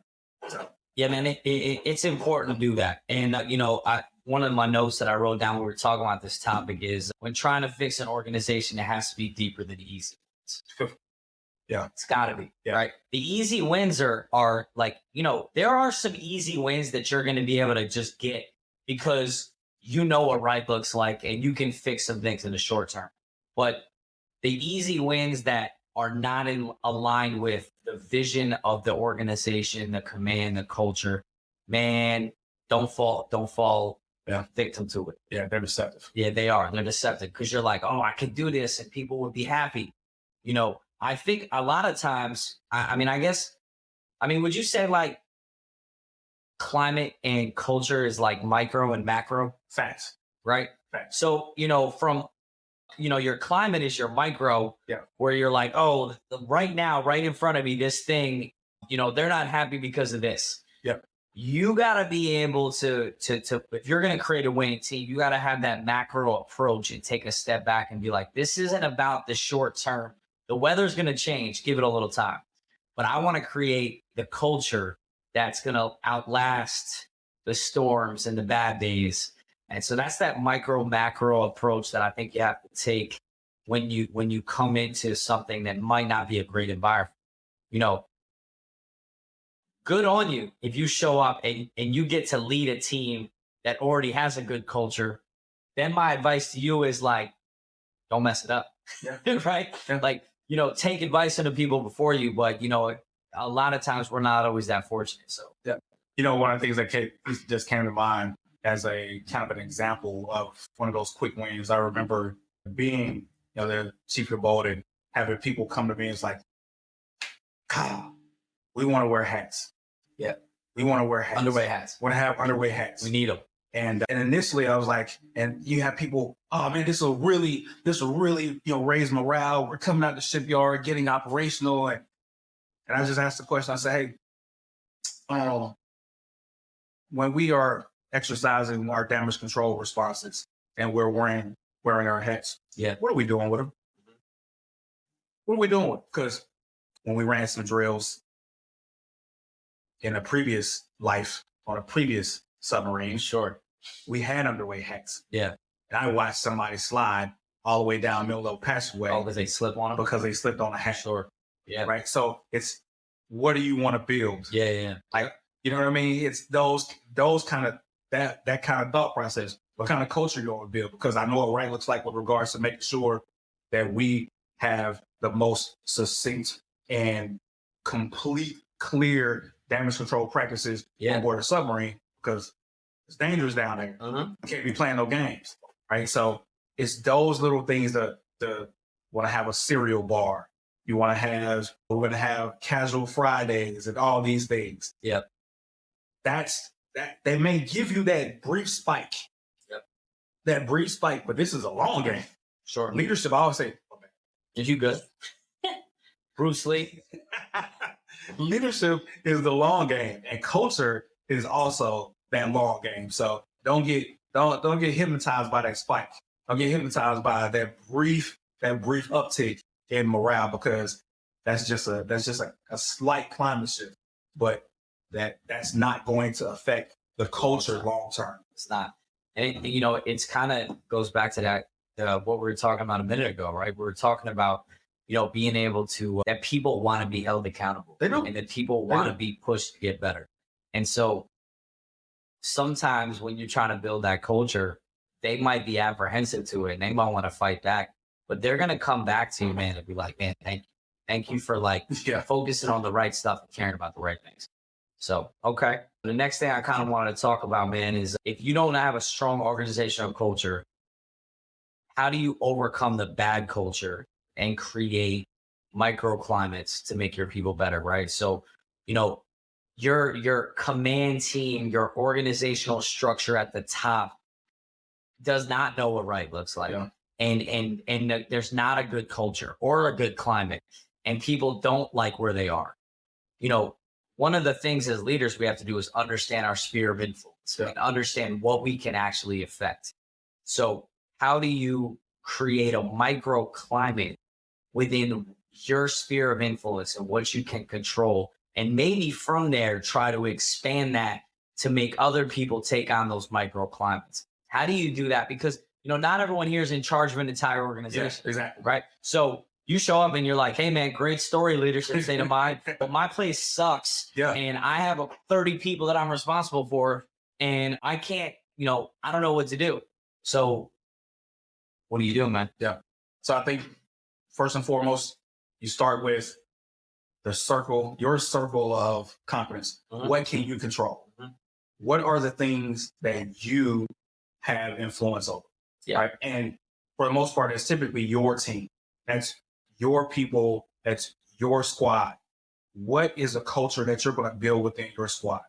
So. Yeah, man, it's important to do that. And, one of my notes that I wrote down when we were talking about this topic is when trying to fix an organization, it has to be deeper than easy. Yeah. It's got to be. Yeah. Right. The easy wins are like, there are some easy wins that you're going to be able to just get because you know what right looks like and you can fix some things in the short term. But the easy wins that are not aligned with the vision of the organization, the command, the culture, man, don't fall victim to it. Yeah, they're deceptive. Yeah, they are. They're deceptive because you're like, oh, I could do this and people would be happy. I think a lot of times, would you say like climate and culture is like micro and macro? Facts. Right? Facts. So, from your climate is your micro, where you're like, oh, right now, right in front of me, this thing, they're not happy because of this. Yeah. You got to be able to, if you're going to create a winning team, you got to have that macro approach and take a step back and be like, this isn't about the short term. The weather's going to change. Give it a little time. But I want to create the culture that's going to outlast the storms and the bad days. And so that's that micro macro approach that I think you have to take when you come into something that might not be a great environment. Good on you if you show up and you get to lead a team that already has a good culture. Then my advice to you is like, don't mess it up. Yeah. Right? Yeah. Like, take advice from the people before you, but a lot of times we're not always that fortunate. So yeah. One of the things that just came to mind as a kind of an example of one of those quick wins. I remember being, the chief of board and having people come to me and it's like, God, we want to wear hats. Yeah. We want to wear hats. Underway hats. Want to have underway hats. We need them. And initially I was like, and you have people, oh man, this will really, raise morale. We're coming out the shipyard, getting operational. And I just asked the question, I said, hey, when we are exercising our damage control responses and we're wearing our hats, what are we doing with them? What are we doing with them? Because when we ran some drills in a previous life on a previous submarine, we had underway hats. Yeah. And I watched somebody slide all the way down middle of the passageway. Oh, because they slip on them? Because they slipped on a hat. Sure. Yeah. Right. So it's, what do you want to build? Yeah. Like, you know what I mean? It's those kind of, that kind of thought process. What kind of culture you want to build? Because I know what right looks like with regards to making sure that we have the most succinct and complete, clear damage control practices on board a submarine, because it's dangerous down there. You can't be playing no games, right? So it's those little things that want to have a cereal bar. You want to have, we're going to have casual Fridays and all these things. Yep. That they may give you that brief spike. Yep. That brief spike, but this is a long game. Sure. Leadership, I always say, is you good? Bruce Lee. Leadership is the long game, and culture is also that long game. So don't get hypnotized by that spike. Don't get hypnotized by that brief uptick in morale, because that's just a slight climate shift, but that's not going to affect the culture long term. It's not. And it's kind of goes back to that what we were talking about a minute ago, right? We were talking about being able to that people want to be held accountable. They do. And that people want to be pushed to get better. And so sometimes when you're trying to build that culture, they might be apprehensive to it and they might want to fight back, but they're going to come back to you, man, and be like, man, thank you for focusing on the right stuff and caring about the right things. So, okay. The next thing I kind of wanted to talk about, man, is if you don't have a strong organizational culture, how do you overcome the bad culture and create microclimates to make your people better, right? So, your command team, your organizational structure at the top does not know what right looks like. Yeah. And there's not a good culture or a good climate, and people don't like where they are. One of the things as leaders we have to do is understand our sphere of influence and understand what we can actually affect. So how do you create a microclimate within your sphere of influence and what you can control? And maybe from there, try to expand that to make other people take on those microclimates. How do you do that? Because, not everyone here is in charge of an entire organization. Yes, exactly. Right. So You show up and you're like, hey man, great story, leadership state of mind, but my place sucks. Yeah. And I have 30 people that I'm responsible for, and I can't, I don't know what to do. So what are you doing, man? Yeah. So I think first and foremost, you start with your circle of competence. Mhm. What can you control? Mhm. What are the things that you have influence over? Yeah. Right. And for the most part, it's typically your team. That's your people. That's your squad. What is a culture that you're going to build within your squad?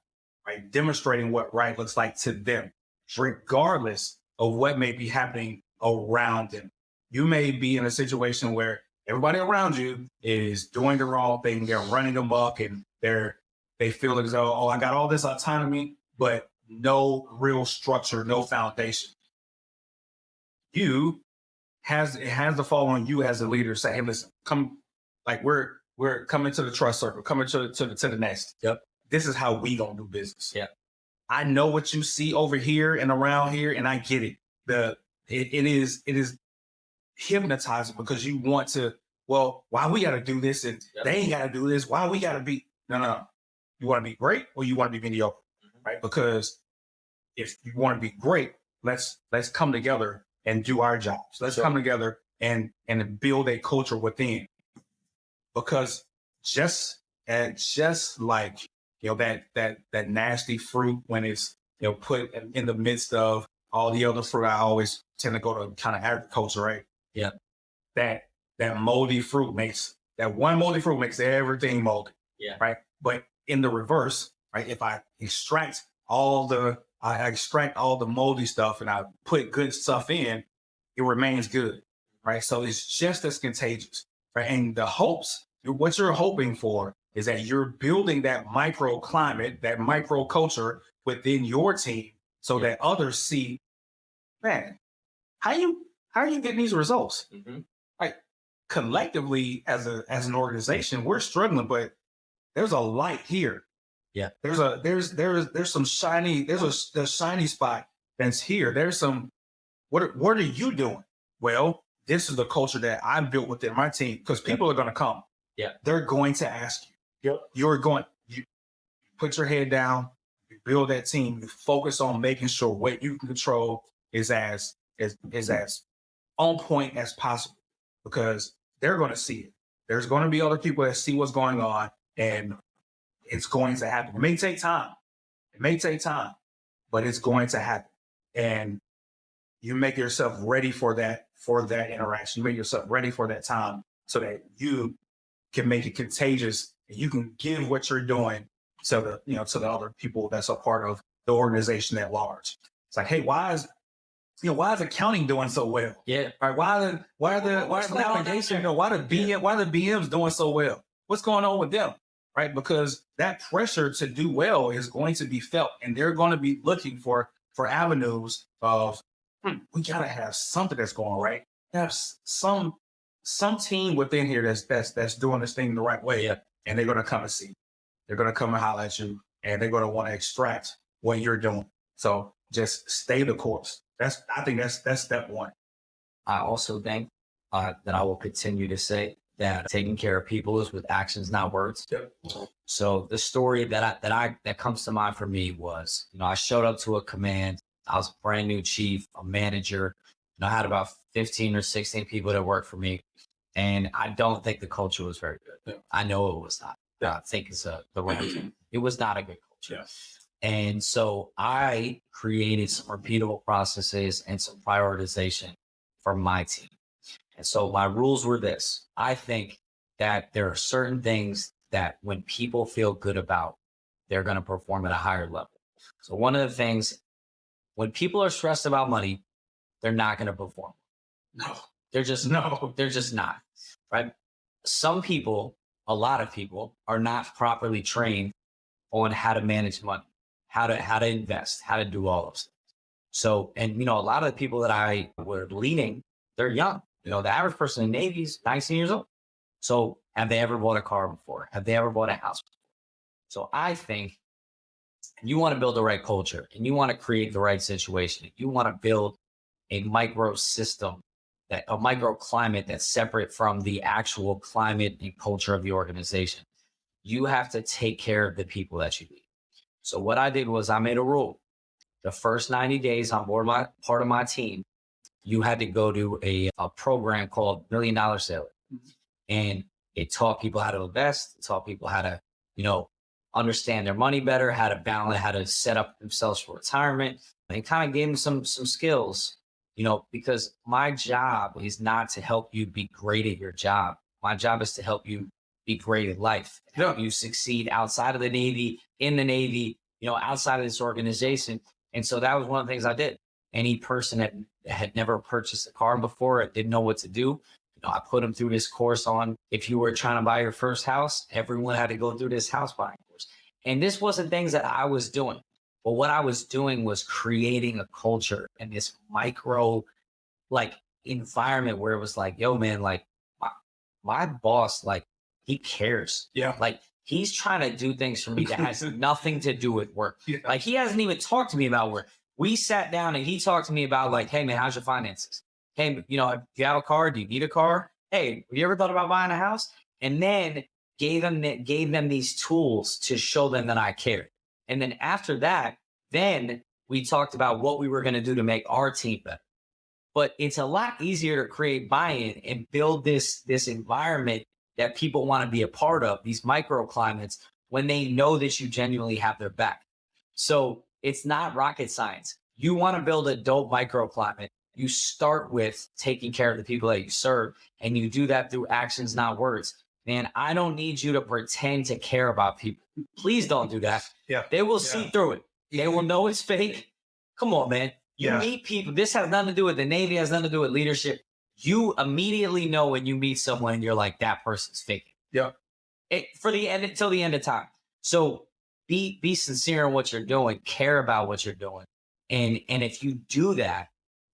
Right. Demonstrating what right looks like to them, regardless of what may be happening around them. You may be in a situation where everybody around you is doing the wrong thing. They're running amok and they feel as though, oh, I got all this autonomy, but no real structure, no foundation. It has to fall on you as a leader. Say, hey, listen, come, like we're coming to the trust circle, coming to the nest. Yep. This is how we gonna do business. Yeah. I know what you see over here and around here, and I get it. It is hypnotizing because you want to. Well, why we got to do this and Yep. they ain't got to do this? Why we got to be? No. You want to be great or you want to be mediocre, right? Because if you want to be great, let's come together and do our jobs. Let's come together and build a culture within. Because just like that nasty fruit when it's put in the midst of all the other fruit, I always tend to go to kind of agriculture, right? Yeah. That moldy fruit makes everything moldy. Yeah. Right. But in the reverse, right? If I extract all the moldy stuff and I put good stuff in, it remains good. Right. So it's just as contagious. Right. And what you're hoping for is that you're building that microclimate, that micro culture within your team so that others see, man, how are you getting these results? Mm-hmm. Right. Collectively as an organization, we're struggling, but there's a light here. Yeah. There's some shiny, there's a shiny spot that's here. There's some, what are you doing? Well, this is the culture that I built within my team because people are going to come. Yeah. They're going to ask you. Yep. You put your head down, you build that team, you focus on making sure what you can control is as on point as possible because they're going to see it. There's going to be other people that see what's going on and it's going to happen. It may take time, but it's going to happen. And you make yourself ready for that interaction. You make yourself ready for that time so that you can make it contagious and you can give what you're doing to the other people that's a part of the organization at large. It's like, hey, why is accounting doing so well? Yeah. Right? Why the navigation, why the BMs doing so well? What's going on with them? Right? Because that pressure to do well is going to be felt and they're going to be looking for avenues of we gotta have something that's going right. Have some team within here that's doing this thing the right way. Yeah. And they're gonna come and see. They're gonna come and holler at you and they're gonna want to extract what you're doing. So just stay the course. I think that's step one. I also think that I will continue to say that taking care of people is with actions, not words. Yep. So the story that comes to mind for me was, I showed up to a command. I was a brand new chief, a manager, and I had about 15 or 16 people that worked for me. And I don't think the culture was very good. Yeah. I know it was not. Yeah. I think it's the right thing. It was not a good culture. Yeah. And so I created some repeatable processes and some prioritization for my team. And so my rules were this. I think that there are certain things that when people feel good about, they're going to perform at a higher level. So one of the things, when people are stressed about money, they're not going to perform. No. They're just not, right? Some people, a lot of people are not properly trained on how to manage money, how to invest, how to do all of those things. So, and a lot of the people that I were leading, they're young. The average person in the Navy is 19 years old. So have they ever bought a car before? Have they ever bought a house before? So I think you want to build the right culture and you want to create the right situation. You want to build a micro system that a microclimate that's separate from the actual climate and culture of the organization. You have to take care of the people that you lead. So what I did was I made a rule. The first 90 days on board part of my team, you had to go to a program called $1 Million Sailor. And it taught people how to invest, it taught people how to, understand their money better, how to balance, how to set up themselves for retirement, and kind of gave them some skills, because my job is not to help you be great at your job. My job is to help you be great at life, help you succeed outside of the Navy, in the Navy, outside of this organization. And so that was one of the things I did. Any person that had never purchased a car before, didn't know what to do, I put them through this course on, if you were trying to buy your first house, everyone had to go through this house buying course. And this wasn't things that I was doing, but what I was doing was creating a culture and this micro environment where it was like, yo, man, my boss, he cares. Yeah. He's trying to do things for me that has nothing to do with work. Yeah. He hasn't even talked to me about work. We sat down and he talked to me about hey man, how's your finances? Hey, do you have a car? Do you need a car? Hey, have you ever thought about buying a house? And then gave them these tools to show them that I cared. And then after that, then we talked about what we were going to do to make our team better. But it's a lot easier to create buy-in and build this environment that people want to be a part of, these microclimates, when they know that you genuinely have their back. So it's not rocket science. You want to build a dope microclimate. You start with taking care of the people that you serve, and you do that through actions, not words. Man, I don't need you to pretend to care about people. Please don't do that. Yeah. They will see through it. They will know it's fake. Come on, man. You meet people. This has nothing to do with the Navy, has nothing to do with leadership. You immediately know when you meet someone and you're like, that person's faking. Yeah. For the end, until the end of time. So be sincere in what you're doing, care about what you're doing. And if you do that,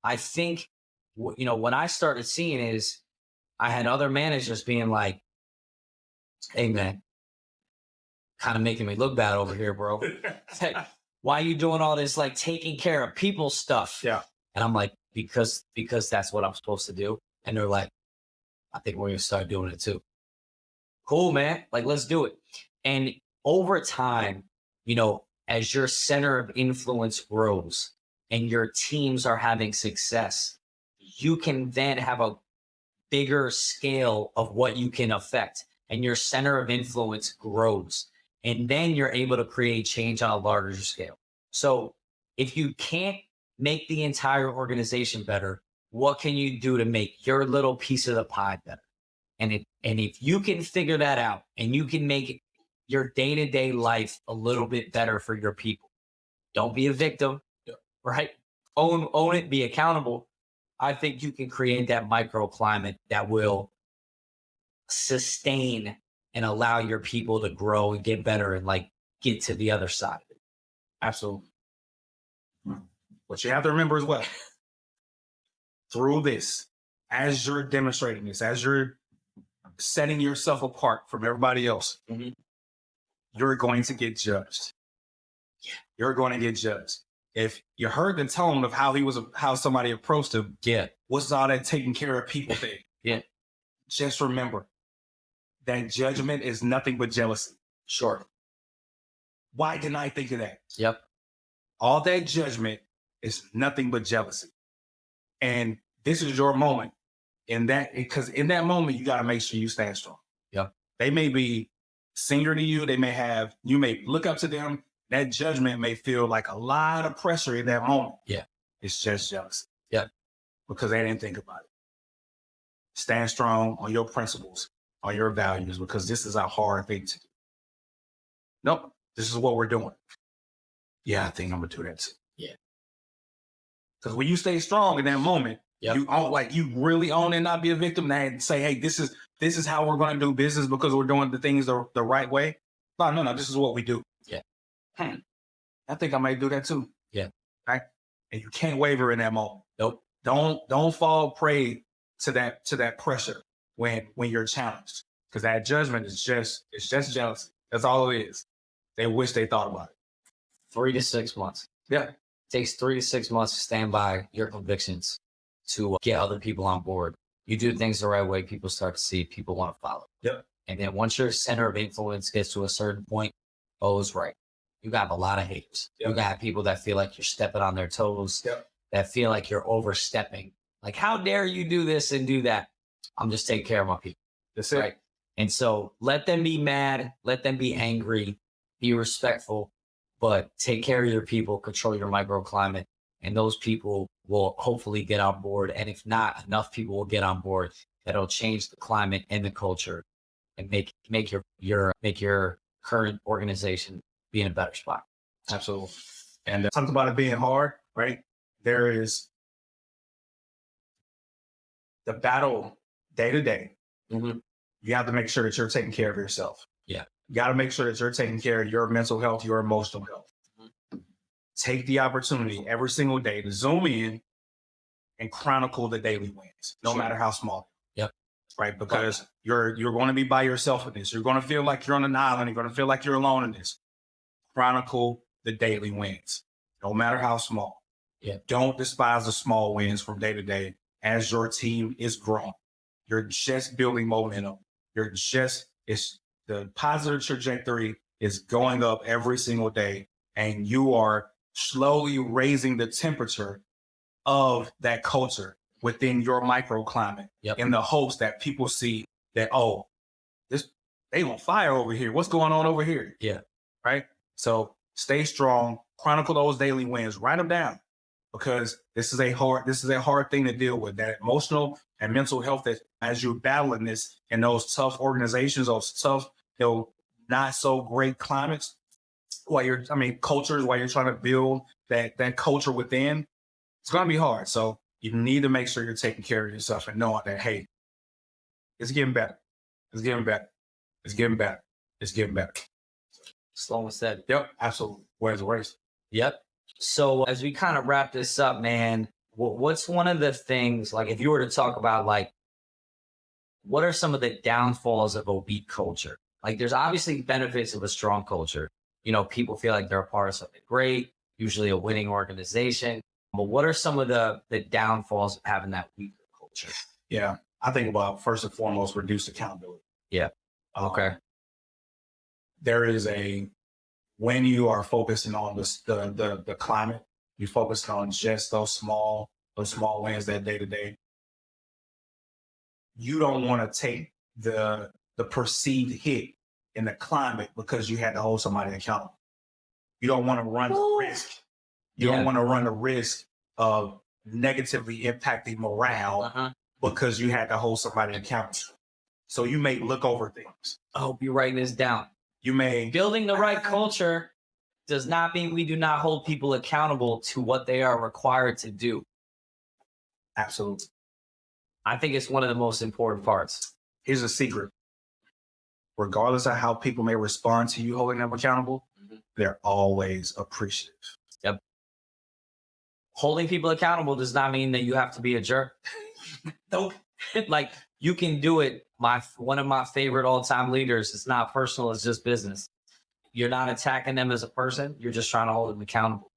I think, what I started seeing is I had other managers being like, hey, man, kind of making me look bad over here, bro. Why are you doing all this, taking care of people stuff? Yeah. And I'm like, because that's what I'm supposed to do. And they're like, I think we're going to start doing it too. Cool, man. Let's do it. And over time, as your center of influence grows, and your teams are having success, you can then have a bigger scale of what you can affect, and your center of influence grows. And then you're able to create change on a larger scale. So if you can't make the entire organization better, what can you do to make your little piece of the pie better? And if you can figure that out, and you can make your day-to-day life a little bit better for your people, don't be a victim. Right? Own it, be accountable. I think you can create that microclimate that will sustain and allow your people to grow and get better and get to the other side of it. Absolutely. But you have to remember as well, through this, as you're demonstrating this, as you're setting yourself apart from everybody else, you're going to get judged. Yeah. You're going to get judged. If you heard the tone of how somebody approached him, what's all that taking care of people thing? Just remember that judgment is nothing but jealousy. Sure. Why didn't I think of that? Yep. All that judgment is nothing but jealousy. And this is your moment. Because in that moment, you got to make sure you stand strong. Yeah. They may be senior to you. You may look up to them. That judgment may feel like a lot of pressure in that moment. Yeah. It's just jealousy. Yeah. Because they didn't think about it. Stand strong on your principles, on your values, because this is a hard thing to do. Nope. This is what we're doing. Yeah, I think I'm going to do that too. Yeah. Because when you stay strong in that moment, you really own and not be a victim and say, hey, this is how we're going to do business because we're doing the things the right way. No, this is what we do. Yeah. I think I might do that too. Yeah. Right. And you can't waver in that moment. Nope. Don't fall prey to that pressure when you're challenged. Because that judgment is just jealousy. That's all it is. They wish they thought about it. 3 to 6 months. Yeah. It takes 3 to 6 months to stand by your convictions to get other people on board. You do things the right way, people start to see, people want to follow. Yep. And then once your center of influence gets to a certain point, goes right. You got a lot of haters. Yep. You got people that feel like you're stepping on their toes, Yep. that feel like you're overstepping. Like, how dare you do this and do that? I'm just taking care of my people. That's it. Right. And so let them be mad, let them be angry, be respectful, but take care of your people, control your microclimate, and those people will hopefully get on board. And if not, enough people will get on board that'll change the climate and the culture and make your current organization be in a better spot. Absolutely. And talked about it being hard, right? There is the battle day to day. Mm-hmm. You have to make sure that you're taking care of yourself. Yeah. You got to make sure that you're taking care of your mental health, your emotional health. Mm-hmm. Take the opportunity every single day to zoom in and chronicle the daily wins, no matter how small. Yep. Right. Because you're going to be by yourself in this. You're going to feel like you're on an island. You're going to feel like you're alone in this. Chronicle the daily wins, no matter how small. Yeah. Don't despise the small wins from day to day as your team is growing. You're just building momentum. It's the positive trajectory is going up every single day, and you are slowly raising the temperature of that culture within your microclimate. Yep. In the hopes that people see that, oh, they on fire over here. What's going on over here? Yeah. Right. So stay strong, chronicle those daily wins, write them down, because this is a hard thing to deal with, that emotional and mental health that as you're battling this in those tough organizations, those tough, not so great climates, cultures, while you're trying to build that culture within, it's going to be hard. So you need to make sure you're taking care of yourself and knowing that, hey, it's getting better. It's getting better. It's getting better. It's getting better. Slow and steady. Yep, absolutely. Where's the race? Yep. So as we kind of wrap this up, man, what's one of the things, like if you were to talk about, like, what are some of the downfalls of a weak culture? Like, there's obviously benefits of a strong culture. People feel like they're a part of something great, usually a winning organization. But what are some of the downfalls of having that weaker culture? Yeah, I think about, first and foremost, reduced accountability. Yeah. Okay. There is when you are focusing on the climate, you focus on just those small wins that day to day. You don't want to take the perceived hit in the climate because you had to hold somebody accountable. You don't want to run the risk. You don't want to run the risk of negatively impacting morale because you had to hold somebody accountable. So you may look over things. I hope you're writing this down. Building the right culture does not mean we do not hold people accountable to what they are required to do. Absolutely. I think it's one of the most important parts. Here's a secret. Regardless of how people may respond to you holding them accountable, they're always appreciative. Yep. Holding people accountable does not mean that you have to be a jerk. Nope. Like, you can do it. One of my favorite all-time leaders, it's not personal, it's just business. You're not attacking them as a person. You're just trying to hold them accountable.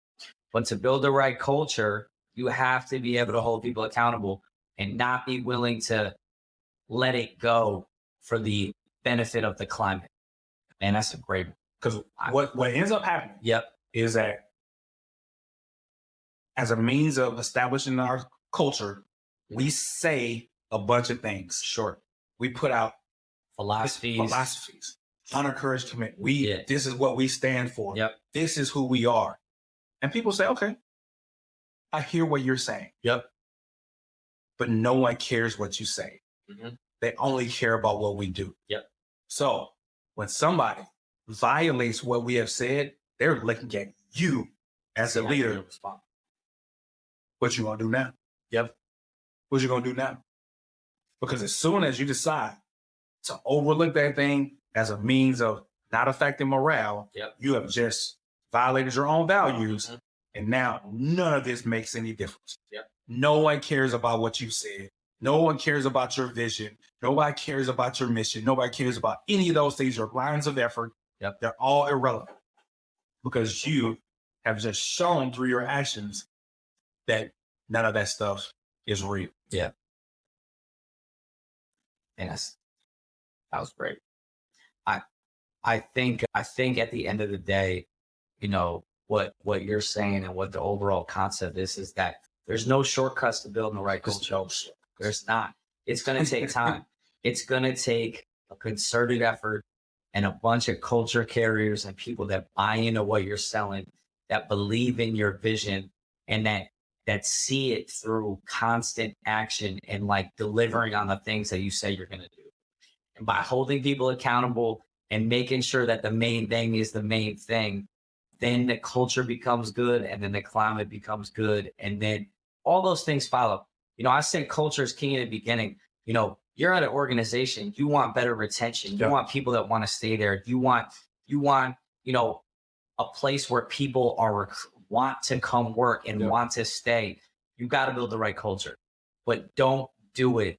But to build the right culture, you have to be able to hold people accountable and not be willing to let it go for the benefit of the climate. Man, that's a great one. Because what ends up happening is that as a means of establishing our culture, we say a bunch of things. Sure. We put out philosophies, honor, courage, commitment. This is what we stand for. Yep. This is who we are. And people say, okay, I hear what you're saying. Yep. But no one cares what you say. Mm-hmm. They only care about what we do. Yep. So when somebody violates what we have said, they're looking at you as a leader. What you gonna do now? Yep. What you gonna do now? Because as soon as you decide to overlook that thing as a means of not affecting morale, you have just violated your own values. And now none of this makes any difference. No one cares about what you said. No one cares about your vision. Nobody cares about your mission. Nobody cares about any of those things, your lines of effort. They're all irrelevant because you have just shown through your actions that none of that stuff is real. Yeah. And that was great. I think at the end of the day, you know, what you're saying and what the overall concept is that there's no shortcuts to building the right culture. There's not. It's going to take time. It's going to take a concerted effort and a bunch of culture carriers and people that buy into what you're selling, that believe in your vision, and that see it through constant action and like delivering on the things that you say you're going to do. And by holding people accountable and making sure that the main thing is the main thing, then the culture becomes good, and then the climate becomes good, and then all those things follow. You know, I said culture is key in the beginning. You know, you're at an organization, you want better retention, you want people that want to stay there, you want, you know, a place where people want to come work and want to stay. You got to build the right culture, but don't do it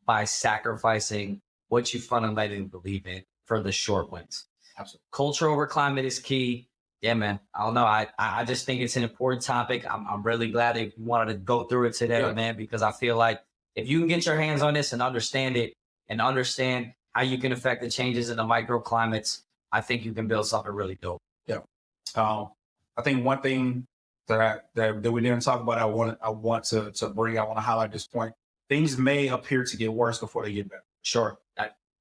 by sacrificing what you fundamentally believe in for the short wins. Absolutely. Culture over climate is key. Yeah, man. I don't know. I just think it's an important topic. I'm really glad that you wanted to go through it today, man, because I feel like if you can get your hands on this and understand it and understand how you can affect the changes in the microclimates, I think you can build something really dope. Yeah. I think one thing that we didn't talk about, I want to highlight this point. Things may appear to get worse before they get better. Sure.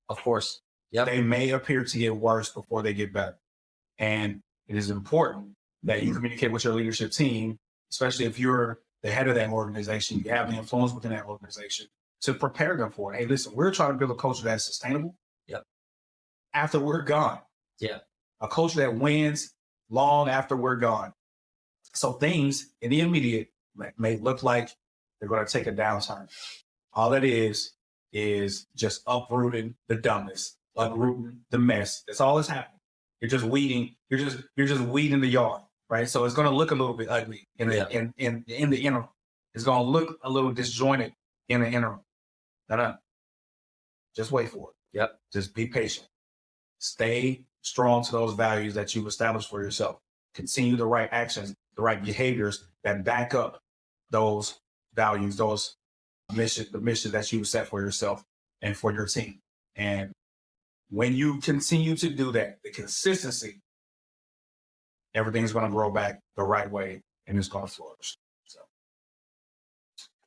Of course. Yep. They may appear to get worse before they get better. And it is important that you communicate with your leadership team, especially if you're the head of that organization, you have the influence within that organization, to prepare them for it. Hey, listen, we're trying to build a culture that's sustainable. Yep. After we're gone. Yeah. A culture that wins long after we're gone. So things in the immediate may look like they're going to take a downturn. All that is just uprooting the dumbness, uprooting the mess. That's all that's happening. You're just weeding. You're just weeding the yard, right? So it's going to look a little bit ugly in the interim. It's going to look a little disjointed in the interim. No. Just wait for it. Yep. Just be patient. Stay strong to those values that you've established for yourself. Continue the right actions, the right behaviors that back up those values, the mission that you set for yourself and for your team. And when you continue to do that, the consistency, everything's going to grow back the right way and it's going to flourish. So,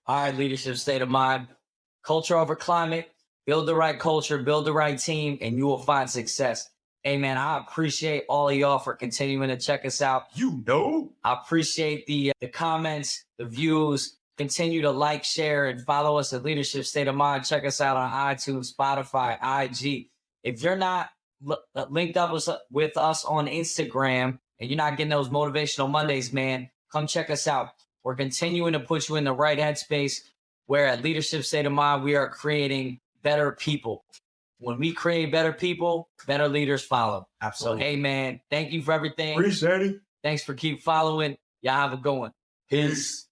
all right, leadership state of mind, culture over climate, build the right culture, build the right team, and you will find success. Hey, man, I appreciate all of y'all for continuing to check us out. I appreciate the comments, the views. Continue to like, share, and follow us at Leadership State of Mind. Check us out on iTunes, Spotify, IG. If you're not linked up with us on Instagram and you're not getting those Motivational Mondays, man, come check us out. We're continuing to put you in the right headspace where at Leadership State of Mind, we are creating better people. When we create better people, better leaders follow. Absolutely. So, hey, man, thank you for everything. Appreciate it. Thanks for keep following. Y'all have a good one. Peace.